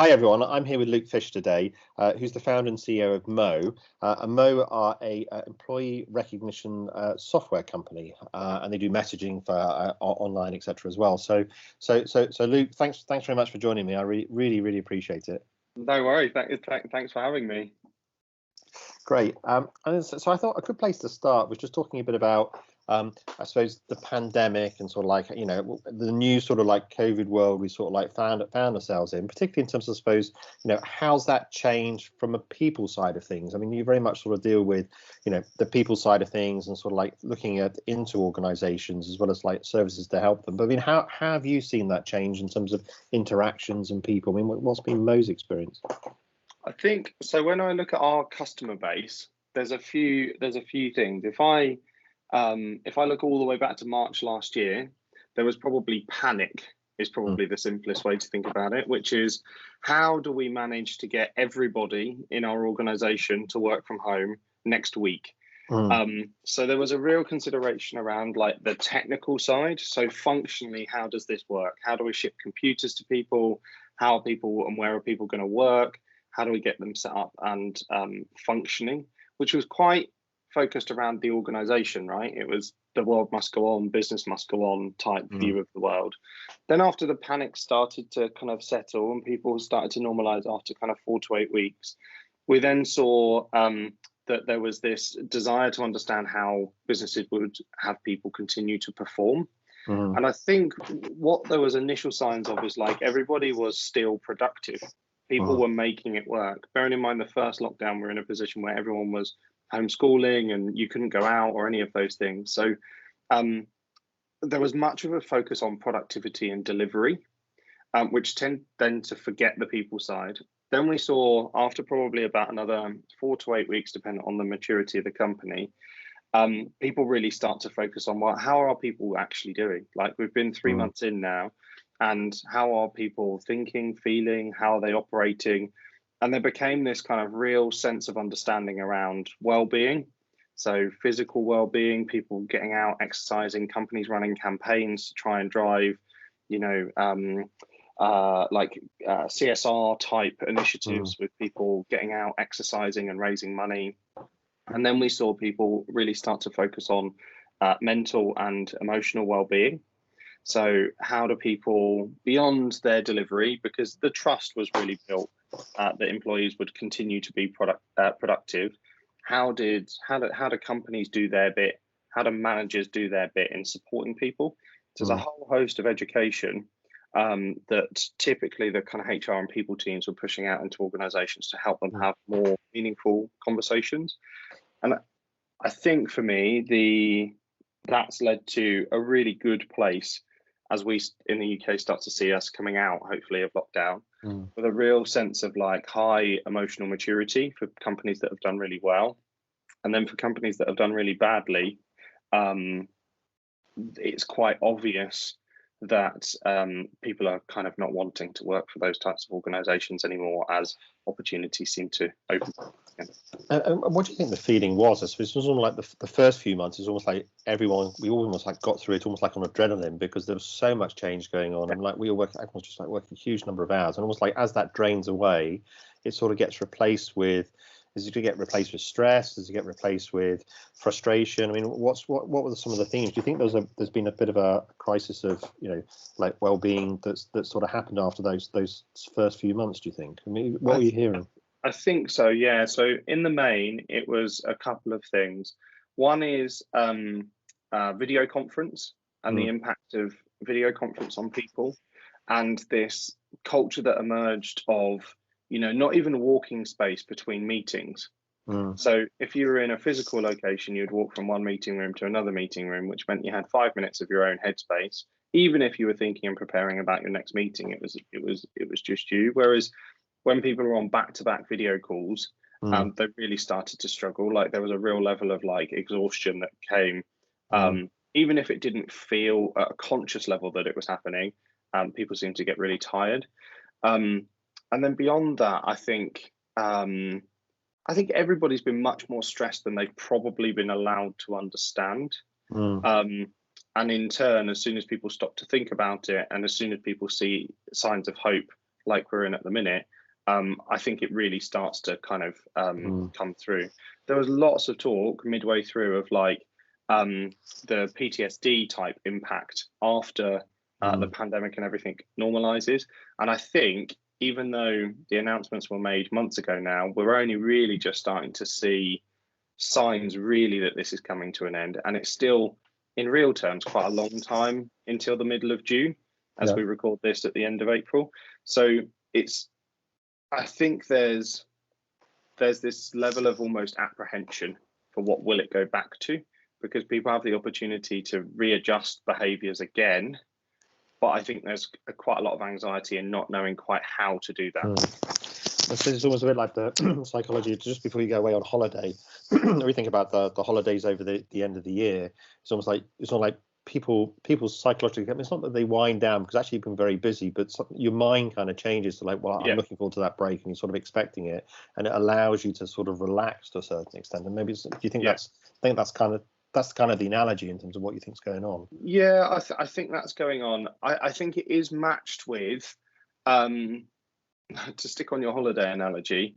Hi everyone, I'm here with Luke Fish today, who's the founder and CEO of Mo. And Mo are a employee recognition software company, and they do messaging for online, etc. as well. So Luke, thanks very much for joining me. I really appreciate it. No worries. Thanks for having me. Great. And so I thought a good place to start was just talking a bit about, I suppose, the pandemic and sort of like, the new sort of like COVID world we sort of like found ourselves in, particularly in terms of, I suppose, how's that changed from a people side of things? I mean, you very much sort of deal with, the people side of things and sort of like looking into organizations as well as like services to help them. But I mean, how have you seen that change in terms of interactions and people? I mean, what's been Mo's experience? I think so. When I look at our customer base, there's a few things. If I look all the way back to March last year, there was probably panic. Is probably the simplest way to think about it, which is how do we manage to get everybody in our organization to work from home next week? So there was a real consideration around like the technical side. So functionally, how does this work? How do we ship computers to people? How are people and where are people going to work? How do we get them set up and functioning? Which was quite focused around the organization, right? It was the world must go on, business must go on type view of the world. Then after the panic started to kind of settle and people started to normalize after kind of 4 to 8 weeks, we then saw that there was this desire to understand how businesses would have people continue to perform. And I think what there was initial signs of is like everybody was still productive. People were making it work. Bearing in mind the first lockdown, we're in a position where everyone was homeschooling and you couldn't go out or any of those things. So there was much of a focus on productivity and delivery, which tend then to forget the people side. Then we saw after probably about another 4 to 8 weeks, depending on the maturity of the company, people really start to focus on how are people actually doing? Like we've been 3 months in now. And how are people thinking, feeling, how are they operating? And there became this kind of real sense of understanding around well-being. So physical well-being, people getting out, exercising, companies running campaigns to try and drive, CSR type initiatives with people getting out, exercising and raising money. And then we saw people really start to focus on mental and emotional well-being. So how do people, beyond their delivery, because the trust was really built that employees would continue to be productive, how do companies do their bit? How do managers do their bit in supporting people? So there's a whole host of education that typically the kind of HR and people teams were pushing out into organizations to help them have more meaningful conversations. And I think for me, that's led to a really good place as we in the UK start to see us coming out, hopefully, of lockdown with a real sense of like high emotional maturity for companies that have done really well. And then for companies that have done really badly, it's quite obvious that people are kind of not wanting to work for those types of organizations anymore as opportunities seem to open. And what do you think the feeling was? I suppose it was almost like the first few months, it was almost like we almost like got through it almost like on adrenaline because there was so much change going on. And like everyone was just like working a huge number of hours. And almost like as that drains away, it sort of gets replaced with, does it get replaced with stress? Does it get replaced with frustration? I mean, what were some of the themes? Do you think there's been a bit of a crisis of, like well-being that sort of happened after those first few months, do you think? I mean, what are you hearing? I think so, yeah. So in the main, it was a couple of things. One is video conference and the impact of video conference on people, and this culture that emerged of, not even walking space between meetings. So if you were in a physical location, you'd walk from one meeting room to another meeting room, which meant you had 5 minutes of your own headspace. Even if you were thinking and preparing about your next meeting, it was just you. Whereas when people are on back-to-back video calls, they really started to struggle. Like there was a real level of like exhaustion that came, even if it didn't feel at a conscious level that it was happening. People seemed to get really tired. And then beyond that, I think everybody's been much more stressed than they've probably been allowed to understand. And in turn, as soon as people stop to think about it, and as soon as people see signs of hope like we're in at the minute, I think it really starts to kind of come through. There was lots of talk midway through of like the PTSD type impact after the pandemic and everything normalizes. And I think even though the announcements were made months ago now, we're only really just starting to see signs really that this is coming to an end. And it's still, in real terms, quite a long time until the middle of June, as we record this at the end of April. So I think there's this level of almost apprehension for what will it go back to, because people have the opportunity to readjust behaviours again. But I think there's quite a lot of anxiety in not knowing quite how to do that. It's almost a bit like the psychology just before you go away on holiday. We think about the holidays over the end of the year. It's almost like people psychologically, it's not that they wind down because actually you've been very busy, but your mind kind of changes to like, well, I'm looking forward to that break, and you're sort of expecting it, and it allows you to sort of relax to a certain extent. And maybe do you think that's kind of the analogy in terms of what you think's going on? Yeah, I think that's going on. I think it is matched with, to stick on your holiday analogy,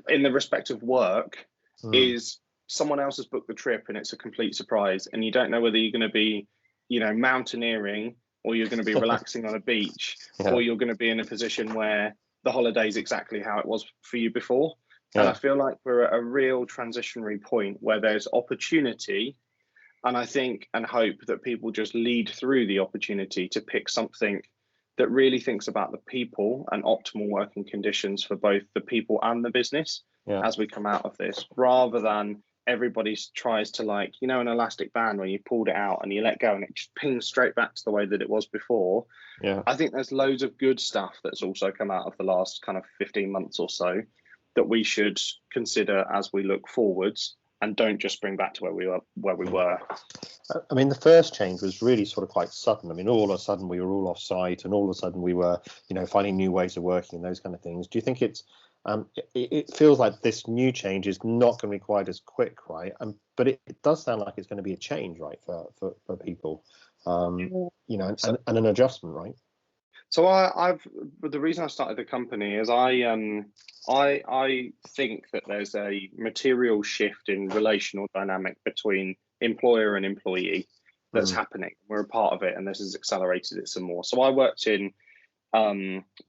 in the respect of work, is someone else has booked the trip and it's a complete surprise, and you don't know whether you're going to be, mountaineering, or you're going to be relaxing on a beach, or you're going to be in a position where the holiday is exactly how it was for you before. And I feel like we're at a real transitionary point where there's opportunity, and I think and hope that people just lead through the opportunity to pick something that really thinks about the people and optimal working conditions for both the people and the business as we come out of this, rather than everybody tries to, like, an elastic band where you pulled it out and you let go and it just pings straight back to the way that it was before. I think there's loads of good stuff that's also come out of the last kind of 15 months or so that we should consider as we look forwards, and don't just bring back to where we were. I mean, the first change was really sort of quite sudden. I mean, all of a sudden we were all off site, and all of a sudden we were, finding new ways of working and those kind of things. Do you think it feels like this new change is not going to be quite as quick, right? But it does sound like it's going to be a change, right, for people, and an adjustment, right? So the reason I started the company is I think that there's a material shift in relational dynamic between employer and employee that's happening. We're a part of it, and this has accelerated it some more. So I worked in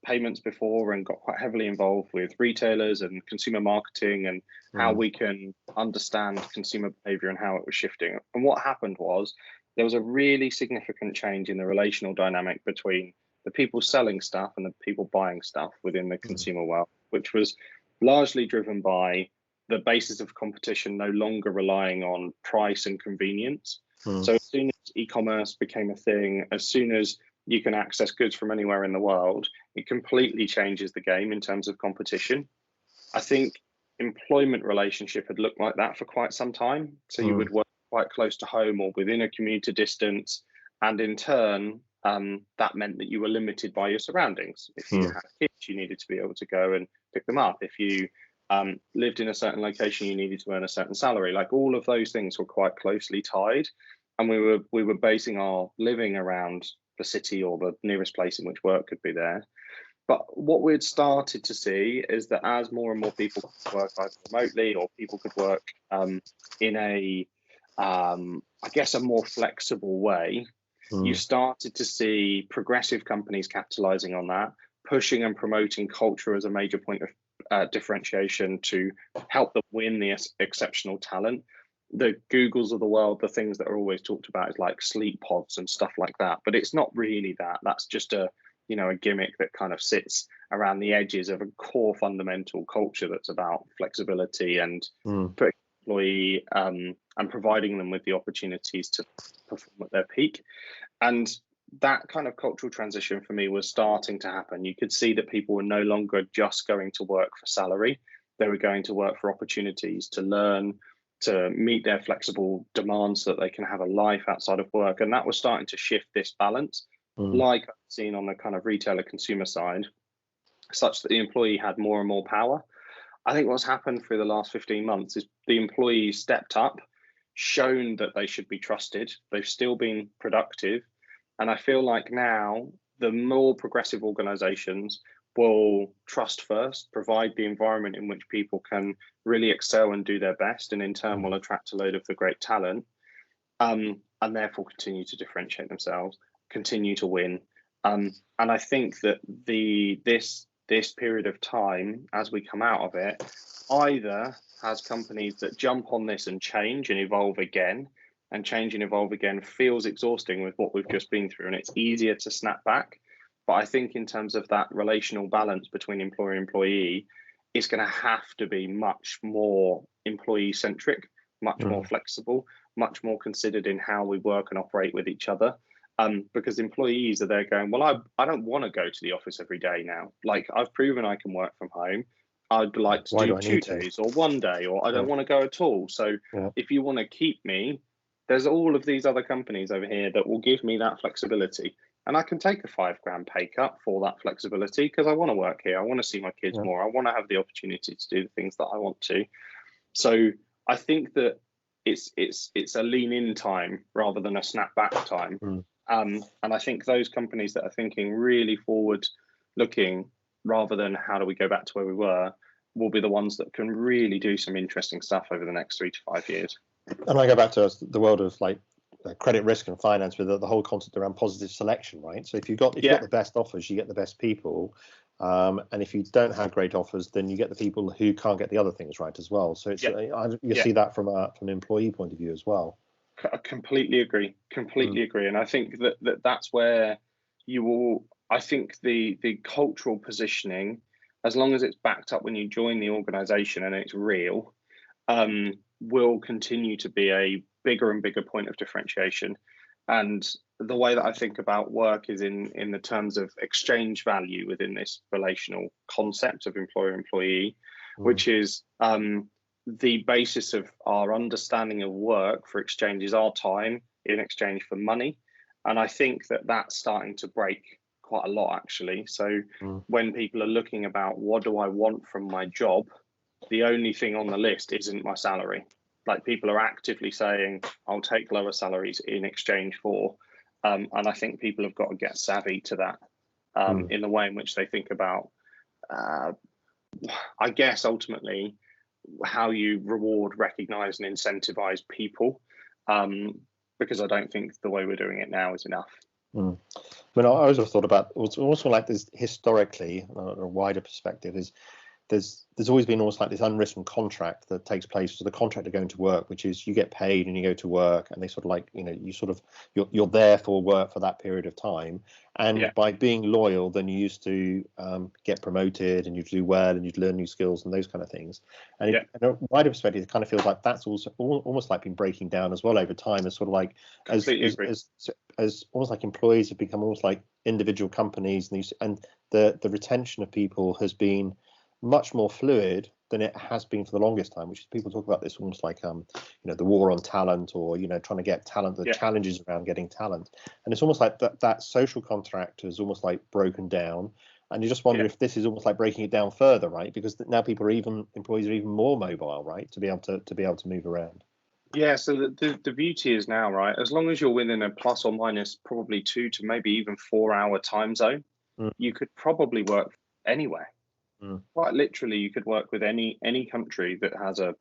payments before and got quite heavily involved with retailers and consumer marketing and how we can understand consumer behavior and how it was shifting. And what happened was there was a really significant change in the relational dynamic between the people selling stuff and the people buying stuff within the consumer world, which was largely driven by the basis of competition no longer relying on price and convenience. So as soon as e-commerce became a thing, as soon as you can access goods from anywhere in the world, it completely changes the game in terms of competition. I think employment relationship had looked like that for quite some time. So you would work quite close to home or within a commuter distance, and in turn, that meant that you were limited by your surroundings. If you had kids, you needed to be able to go and pick them up. If you lived in a certain location, you needed to earn a certain salary. Like, all of those things were quite closely tied, and we were basing our living around the city or the nearest place in which work could be there. But what we'd started to see is that as more and more people could work either remotely, or people could work in a more flexible way, you started to see progressive companies capitalizing on that, pushing and promoting culture as a major point of differentiation to help them win the exceptional talent. The Googles of the world, the things that are always talked about is like sleep pods and stuff like that, but it's not really that. That's just a gimmick that kind of sits around the edges of a core fundamental culture that's about flexibility and putting employee and providing them with the opportunities to perform at their peak. And that kind of cultural transition for me was starting to happen. You could see that people were no longer just going to work for salary. They were going to work for opportunities to learn, to meet their flexible demands so that they can have a life outside of work. And that was starting to shift this balance, like I've seen on the kind of retailer consumer side, such that the employee had more and more power. I think what's happened through the last 15 months is the employees stepped up, shown that they should be trusted. They've still been productive. And I feel like now the more progressive organizations will trust first, provide the environment in which people can really excel and do their best, and in turn will attract a load of the great talent, and therefore continue to differentiate themselves, continue to win. And I think that this period of time, as we come out of it, either has companies that jump on this and change and evolve again, and change and evolve again feels exhausting with what we've just been through, and it's easier to snap back. But I think in terms of that relational balance between employer and employee, it's going to have to be much more employee centric, much more flexible, much more considered in how we work and operate with each other. Because employees are there going, well, I don't want to go to the office every day now. Like, I've proven I can work from home. I'd like to do 2 days or 1 day, or I don't want to go at all. So if you want to keep me, there's all of these other companies over here that will give me that flexibility. And I can take a £5,000 pay cut for that flexibility because I want to work here. I want to see my kids more. I want to have the opportunity to do the things that I want to. So I think that it's a lean in time rather than a snap back time. And I think those companies that are thinking really forward looking rather than how do we go back to where we were will be the ones that can really do some interesting stuff over the next 3 to 5 years. And I go back to the world of like credit risk and finance with the whole concept around positive selection, right? So if you've got the best offers, you get the best people. And if you don't have great offers, then you get the people who can't get the other things right as well. So it's you see that from an employee point of view as well. I completely agree. And I think that's where you will, I think the cultural positioning, as long as it's backed up when you join the organization and it's real, will continue to be a bigger and bigger point of differentiation. And the way that I think about work is in the terms of exchange value within this relational concept of employer-employee, which is the basis of our understanding of work for exchange is our time in exchange for money. And I think that that's starting to break quite a lot, actually. So when people are looking about what do I want from my job, the only thing on the list isn't my salary. Like, people are actively saying, I'll take lower salaries in exchange for, and I think people have got to get savvy to that in the way in which they think about, I guess, ultimately, how you reward, recognize and incentivize people, because I don't think the way we're doing it now is enough. I mean, I always thought about, also like this historically, on a wider perspective, is there's always been almost like this unwritten contract that takes place to the contractor going to work, which is you get paid and you go to work, and they sort of like, you're there for work for that period of time. And by being loyal, then you used to get promoted and you do well and you'd learn new skills and those kind of things. And in a wider perspective, it kind of feels like that's also almost like been breaking down as well over time, as sort of like as almost like employees have become almost like individual companies, and the retention of people has been much more fluid than it has been for the longest time, which is, people talk about this almost like the war on talent, or trying to get talent, the challenges around getting talent. And it's almost like that social contract is almost like broken down, and you just wonder if this is almost like breaking it down further, right? Because now employees are even more mobile, right, to be able to move around. Yeah, so the beauty is now, right, as long as you're within a plus or minus probably 2 to maybe even 4 hour time zone, you could probably work anywhere. Quite literally, you could work with any country that has a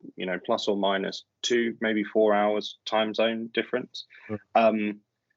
plus or minus 2, maybe 4 hours time zone difference.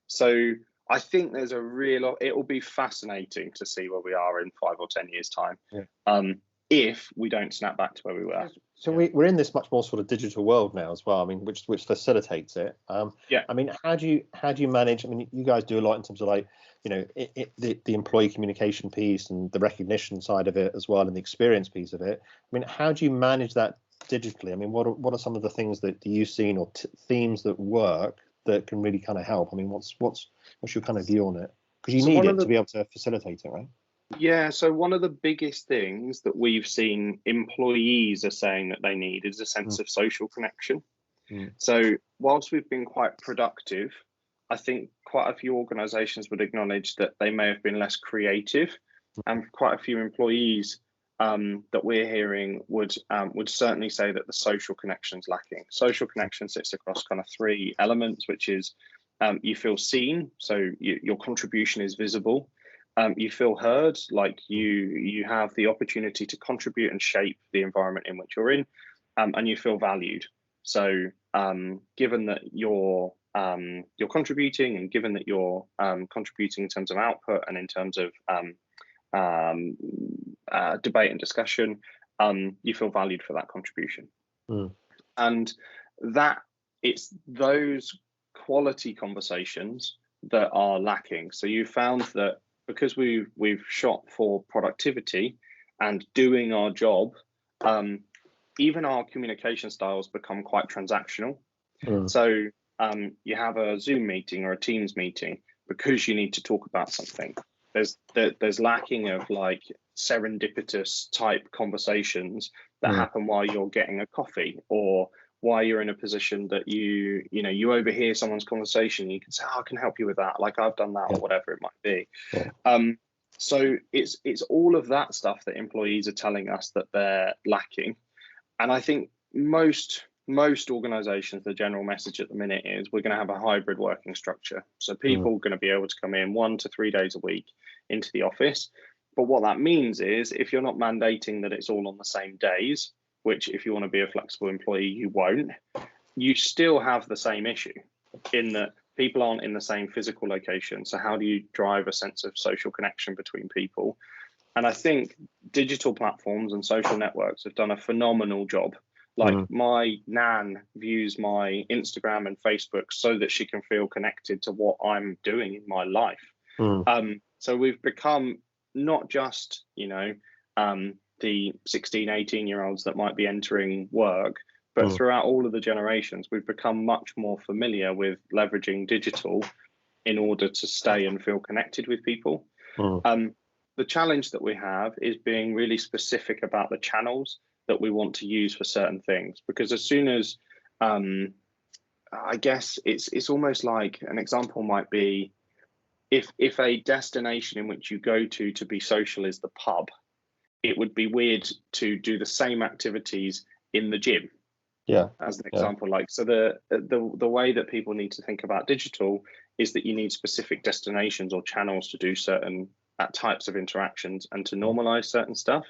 So I think there's it will be fascinating to see where we are in 5 or 10 years time, if we don't snap back to where we were. So we're in this much more sort of digital world now as well. I mean, which facilitates it. I mean, how do you manage? I mean, you guys do a lot in terms of like, the employee communication piece and the recognition side of it as well, and the experience piece of it. I mean, how do you manage that digitally? I mean, what are some of the things that you've seen, or themes that work that can really kind of help? I mean, what's your kind of view on it? Because you need it to be able to facilitate it, right? Yeah, so one of the biggest things that we've seen employees are saying that they need is a sense of social connection. So whilst we've been quite productive, I think quite a few organizations would acknowledge that they may have been less creative, and quite a few employees that we're hearing would certainly say that the social connection's lacking. Social connection sits across kind of 3 elements, which is you feel seen, so your contribution is visible. You feel heard, like you have the opportunity to contribute and shape the environment in which you're in, and you feel valued. So given that you're contributing, and given that you're contributing in terms of output and in terms of debate and discussion, you feel valued for that contribution. And that it's those quality conversations that are lacking. So you found that because we've shot for productivity and doing our job, even our communication styles become quite transactional. So you have a Zoom meeting or a Teams meeting because you need to talk about something. There's lacking of like serendipitous type conversations that happen while you're getting a coffee, or while you're in a position that you overhear someone's conversation. You can say, oh, I can help you with that, like I've done that, or whatever it might be. So it's all of that stuff that employees are telling us that they're lacking. And I think most organizations, the general message at the minute is we're going to have a hybrid working structure. So people are going to be able to come in 1 to 3 days a week into the office. But what that means is, if you're not mandating that it's all on the same days, which if you want to be a flexible employee, you won't, you still have the same issue in that people aren't in the same physical location. So how do you drive a sense of social connection between people? And I think digital platforms and social networks have done a phenomenal job. Like my nan views my Instagram and Facebook so that she can feel connected to what I'm doing in my life. So we've become not just, the 16, 18-year-olds that might be entering work, but throughout all of the generations, we've become much more familiar with leveraging digital in order to stay and feel connected with people. The challenge that we have is being really specific about the channels that we want to use for certain things, because as soon as I guess it's almost like an example might be if a destination in which you go to be social is the pub, it would be weird to do the same activities in the gym. As an example. Like, so the way that people need to think about digital is that you need specific destinations or channels to do certain types of interactions and to normalize certain stuff.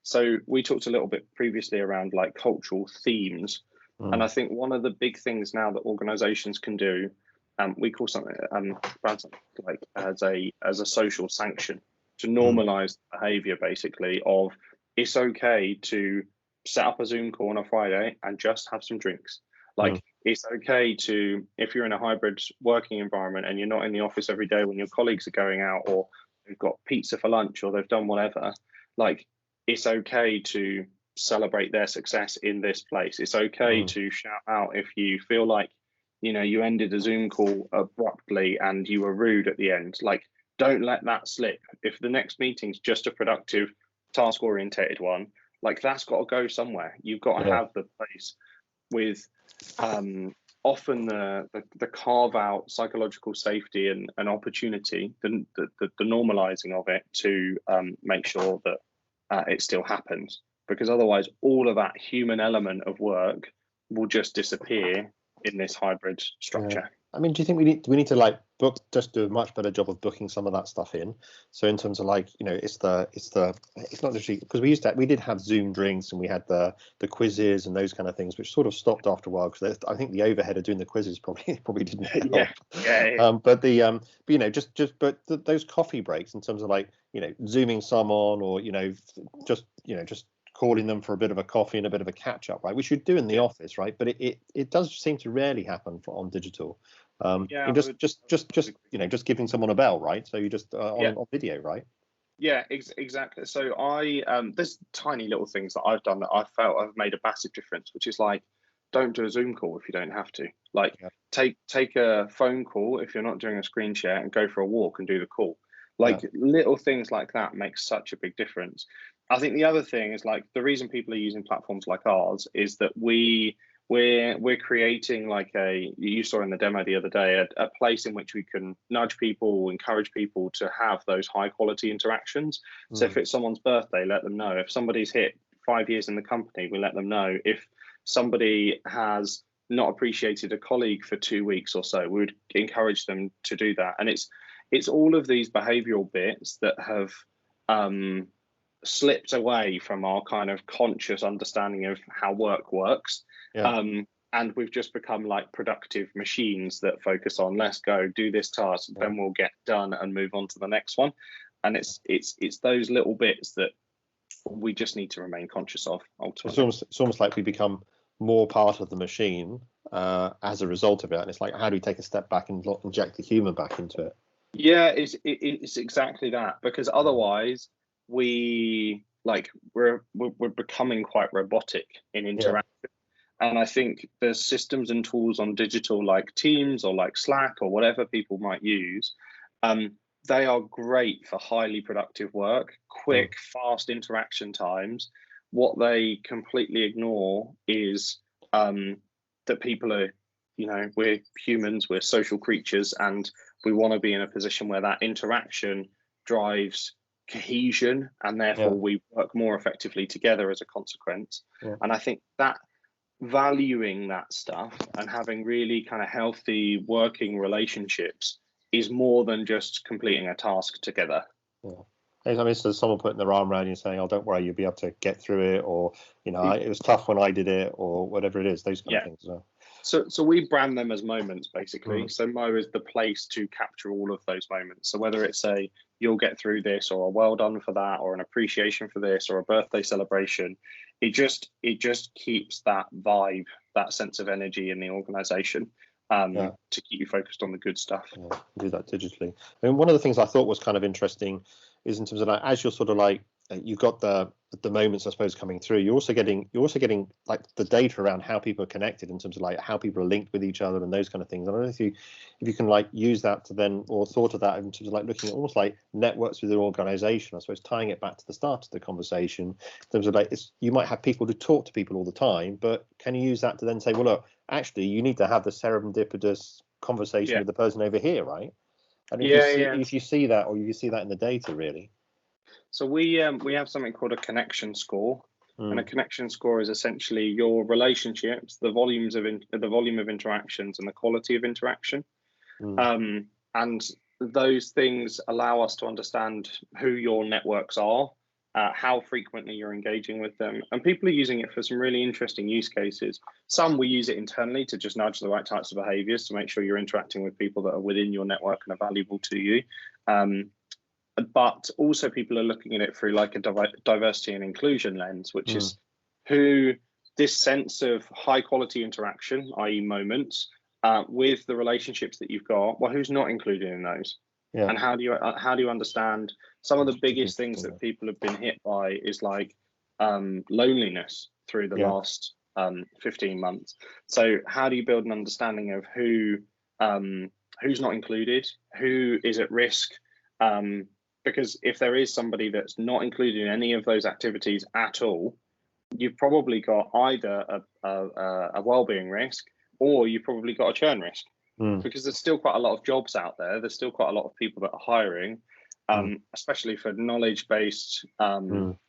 So we talked a little bit previously around like cultural themes. And I think one of the big things now that organizations can do, we call something like as a social sanction, to normalize behavior, basically, of it's okay to set up a Zoom call on a Friday and just have some drinks. Like it's okay to, if you're in a hybrid working environment and you're not in the office every day when your colleagues are going out, or they've got pizza for lunch, or they've done whatever, like it's okay to celebrate their success in this place. It's okay to shout out if you feel like, you ended a Zoom call abruptly and you were rude at the end. Like, don't let that slip. If the next meeting's just a productive, task orientated one, like that's got to go somewhere. You've got to have the place with often the carve out psychological safety and opportunity, the normalizing of it to make sure that it still happens, because otherwise all of that human element of work will just disappear in this hybrid structure. I mean, do you think we need to like just do a much better job of booking some of that stuff in? So in terms of like, it's not literally, because we did have Zoom drinks and we had the quizzes and those kind of things, which sort of stopped after a while, because I think the overhead of doing the quizzes probably didn't help. But those coffee breaks in terms of like, Zooming someone, or just calling them for a bit of a coffee and a bit of a catch up, right? We should do in the office, right? But it does seem to rarely happen on digital. Just giving someone a bell, right? So you just on video, right? Yeah, exactly. So there's tiny little things that I've done that I felt have made a massive difference, which is like, don't do a Zoom call if you don't have to. Like, take a phone call if you're not doing a screen share, and go for a walk and do the call. Like little things like that make such a big difference. I think the other thing is, like, the reason people are using platforms like ours is that we're creating like you saw in the demo the other day, a place in which we can nudge people, encourage people to have those high quality interactions. So if it's someone's birthday, let them know. If somebody's hit 5 years in the company, we let them know. If somebody has not appreciated a colleague for 2 weeks or so, we would encourage them to do that. And it's all of these behavioral bits that have slipped away from our kind of conscious understanding of how work works. Yeah. And we've just become like productive machines that focus on, let's go do this task, then we'll get done and move on to the next one. And it's those little bits that we just need to remain conscious of ultimately. It's almost like we become more part of the machine as a result of it. And it's like, how do we take a step back and inject the human back into it? Yeah, it's exactly that, because otherwise we're becoming quite robotic in interaction. And I think there's systems and tools on digital like Teams or like Slack or whatever people might use. They are great for highly productive work, quick, fast interaction times. What they completely ignore is that people are, we're humans, we're social creatures, and we want to be in a position where that interaction drives cohesion, and therefore we work more effectively together as a consequence. And I think that valuing that stuff and having really kind of healthy working relationships is more than just completing a task together. I mean, so someone putting their arm around you saying, "Oh, don't worry, you'll be able to get through it," or it was tough when I did it, or whatever it is. Those kind of things. So we brand them as moments, basically. So Mo is the place to capture all of those moments. So whether it's a "you'll get through this," or a "well done for that," or an appreciation for this, or a birthday celebration, it just keeps that vibe, that sense of energy in the organization, to keep you focused on the good stuff. Do that digitally. I mean, one of the things I thought was kind of interesting is in terms of like, as you're sort of like, you've got the moments, I suppose, coming through, you're also getting like the data around how people are connected in terms of like how people are linked with each other and those kind of things. I don't know if you can like use that to then, or thought of that in terms of like looking at almost like networks within an organization, I suppose, tying it back to the start of the conversation in terms of like, you might have people who talk to people all the time, but can you use that to then say, well, look, actually you need to have the serendipitous conversation with the person over here, right? And if you see that, or you see that in the data, really. So we have something called a connection score, and a connection score is essentially your relationships, the volume of interactions, and the quality of interaction. And those things allow us to understand who your networks are, how frequently you're engaging with them, and people are using it for some really interesting use cases. Some we use it internally to just nudge the right types of behaviors to make sure you're interacting with people that are within your network and are valuable to you. But also people are looking at it through like a diversity and inclusion lens, which is who this sense of high quality interaction, i.e. moments, with the relationships that you've got, well, who's not included in those? And how do you understand some of the biggest things that people have been hit by is like loneliness through the last 15 months. So how do you build an understanding of who's not included, who is at risk? Because if there is somebody that's not included in any of those activities at all, you've probably got either a well-being risk, or you've probably got a churn risk, because there's still quite a lot of jobs out there. There's still quite a lot of people that are hiring, especially for knowledge-based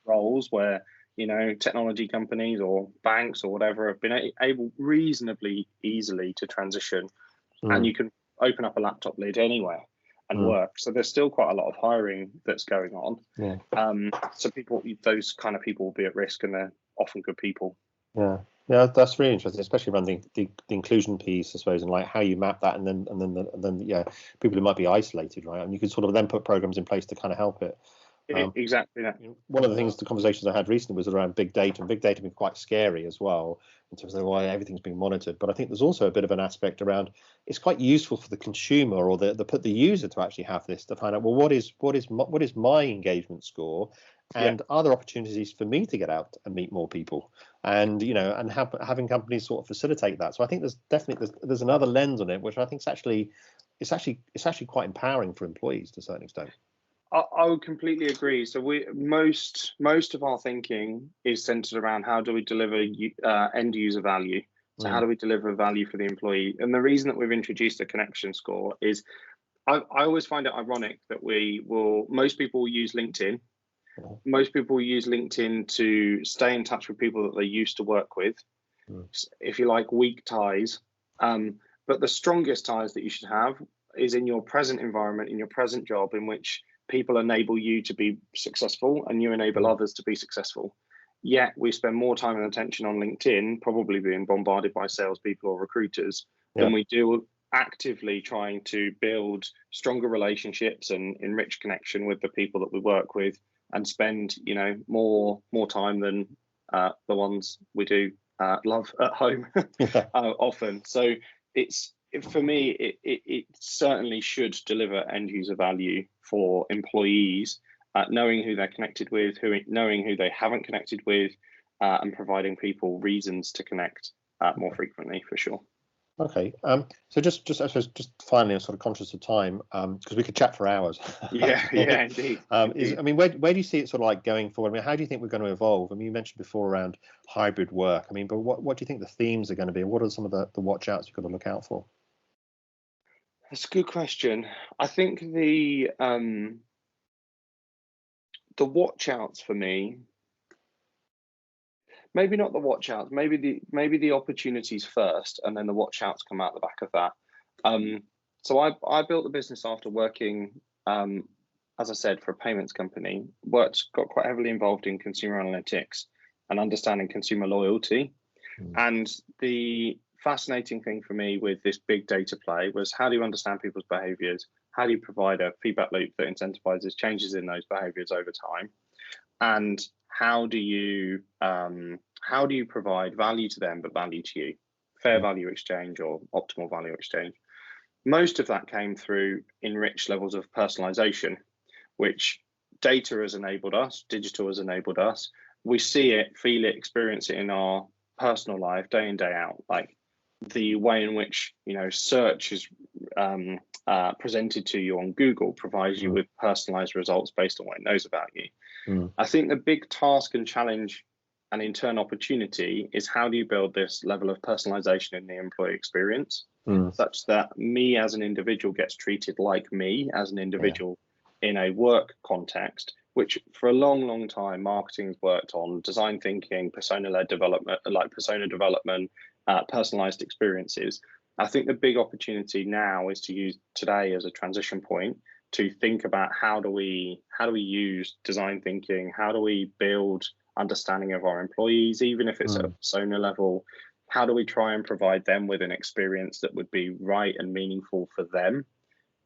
roles where, technology companies or banks or whatever have been able reasonably easily to transition, and you can open up a laptop lid anywhere and work. So there's still quite a lot of hiring that's going on. So those kind of people will be at risk, and they're often good people. That's really interesting, especially around the inclusion piece, I suppose, and like how you map that, and then people who might be isolated, right? And you can sort of then put programs in place to kind of help it. Exactly that. One of the conversations I had recently was around big data, and big data being quite scary as well in terms of why everything's being monitored. But I think there's also a bit of an aspect around it's quite useful for the consumer or the user to actually have this, to find out, well, what is my engagement score, and are there opportunities for me to get out and meet more people, and and having companies sort of facilitate that. So I think there's definitely there's another lens on it, which I think is actually quite empowering for employees to a certain extent. I would completely agree. So most of our thinking is centered around how do we deliver end user value. So how do we deliver value for the employee? And the reason that we've introduced a connection score is I always find it ironic that most people will use LinkedIn. Most people will use LinkedIn to stay in touch with people that they used to work with, if you like, weak ties. But the strongest ties that you should have is in your present environment, in your present job, in which people enable you to be successful and you enable others to be successful. Yet we spend more time and attention on LinkedIn, probably being bombarded by salespeople or recruiters, than we do actively trying to build stronger relationships and enrich connection with the people that we work with, and spend, you know, more time than the ones we do love at home often. So for me, it certainly should deliver end user value for employees, knowing who they're connected with, knowing who they haven't connected with, and providing people reasons to connect more frequently, for sure. Okay. So just I suppose just finally, I'm sort of conscious of time, because we could chat for hours. Yeah, indeed. I mean, where do you see it sort of like going forward? I mean, how do you think we're going to evolve? I mean, you mentioned before around hybrid work. I mean, but what do you think the themes are going to be? What are some of the watch outs you've got to look out for? That's a good question. I think the watch outs for me, maybe not the watch outs, maybe the opportunities first, and then the watch outs come out the back of that. So I built the business after working, as I said, for a payments company. Got quite heavily involved in consumer analytics and understanding consumer loyalty. And the fascinating thing for me with this big data play was, how do you understand people's behaviors? How do you provide a feedback loop that incentivizes changes in those behaviors over time? And how do you provide value to them, but value to you? Fair value exchange or optimal value exchange. Most of that came through enriched levels of personalization, which data has enabled us, digital has enabled us. We see it, feel it, experience it in our personal life day in, day out. Like the way in which, you know, search is presented to you on Google provides you with personalized results based on what it knows about you. I think the big task and challenge and in turn opportunity is, how do you build this level of personalization in the employee experience such that me as an individual gets treated like me as an individual in a work context, which for a long time marketing's worked on design thinking, persona-led development, like persona development, personalized experiences. I think the big opportunity now is to use today as a transition point to think about how do we use design thinking, how do we build understanding of our employees, even if it's at a persona level. How do we try and provide them with an experience that would be right and meaningful for them?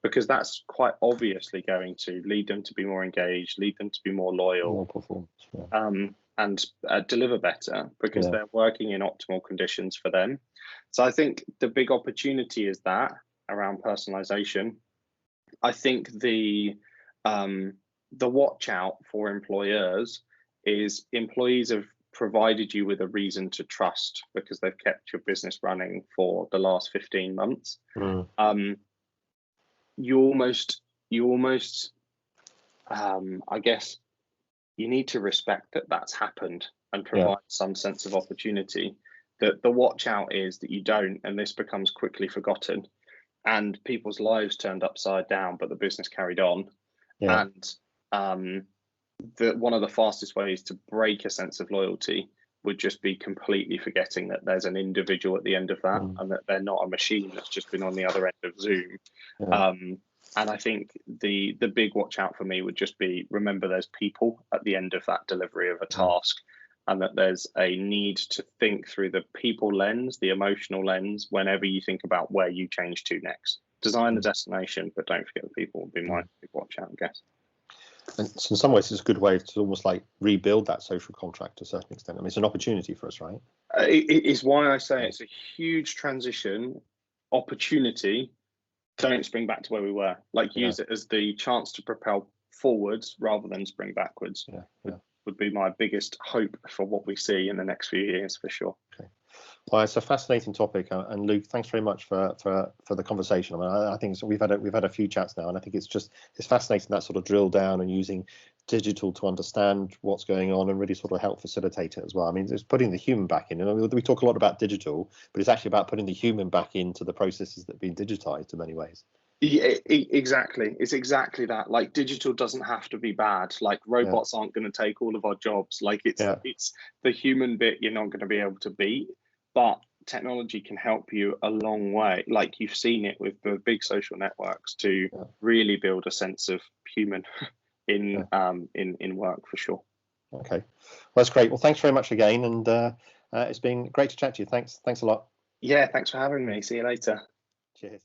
Because that's quite obviously going to lead them to be more engaged, lead them to be more loyal, More performance, and deliver better, because they're working in optimal conditions for them. So I think the big opportunity is that around personalization. I think the watch out for employers is, employees have provided you with a reason to trust because they've kept your business running for the last 15 months. You almost I guess you need to respect that that's happened and provide some sense of opportunity. That the watch out is that you don't, and this becomes quickly forgotten, and people's lives turned upside down, but the business carried on. And one of the fastest ways to break a sense of loyalty would just be completely forgetting that there's an individual at the end of that, and that they're not a machine that's just been on the other end of Zoom. And I think the big watch out for me would just be, remember there's people at the end of that delivery of a task, and that there's a need to think through the people lens, the emotional lens, whenever you think about where you change to next. Design the destination, but don't forget the people would be my big watch out, I guess. And so in some ways, it's a good way to almost like rebuild that social contract to a certain extent. I mean, it's an opportunity for us, right? It is why I say it's a huge transition opportunity. Don't spring back to where we were. Like, use it as the chance to propel forwards rather than spring backwards. Would be my biggest hope for what we see in the next few years, for sure. Okay. Well, it's a fascinating topic, and Luke, thanks very much for the conversation. I mean, I think we've had a few chats now, and I think it's fascinating, that sort of drill down and using digital to understand what's going on and really sort of help facilitate it as well. I mean, it's putting the human back in. And we talk a lot about digital, but it's actually about putting the human back into the processes that have been digitized in many ways. Yeah, exactly. It's exactly that. Like, digital doesn't have to be bad. Like, robots aren't going to take all of our jobs. Like, it's the human bit you're not going to be able to beat, but technology can help you a long way. Like you've seen it with the big social networks to really build a sense of human in work for sure. Okay, well, that's great. Well, thanks very much again, and it's been great to chat to you. Thanks a lot. Yeah, thanks for having me. See you later. Cheers.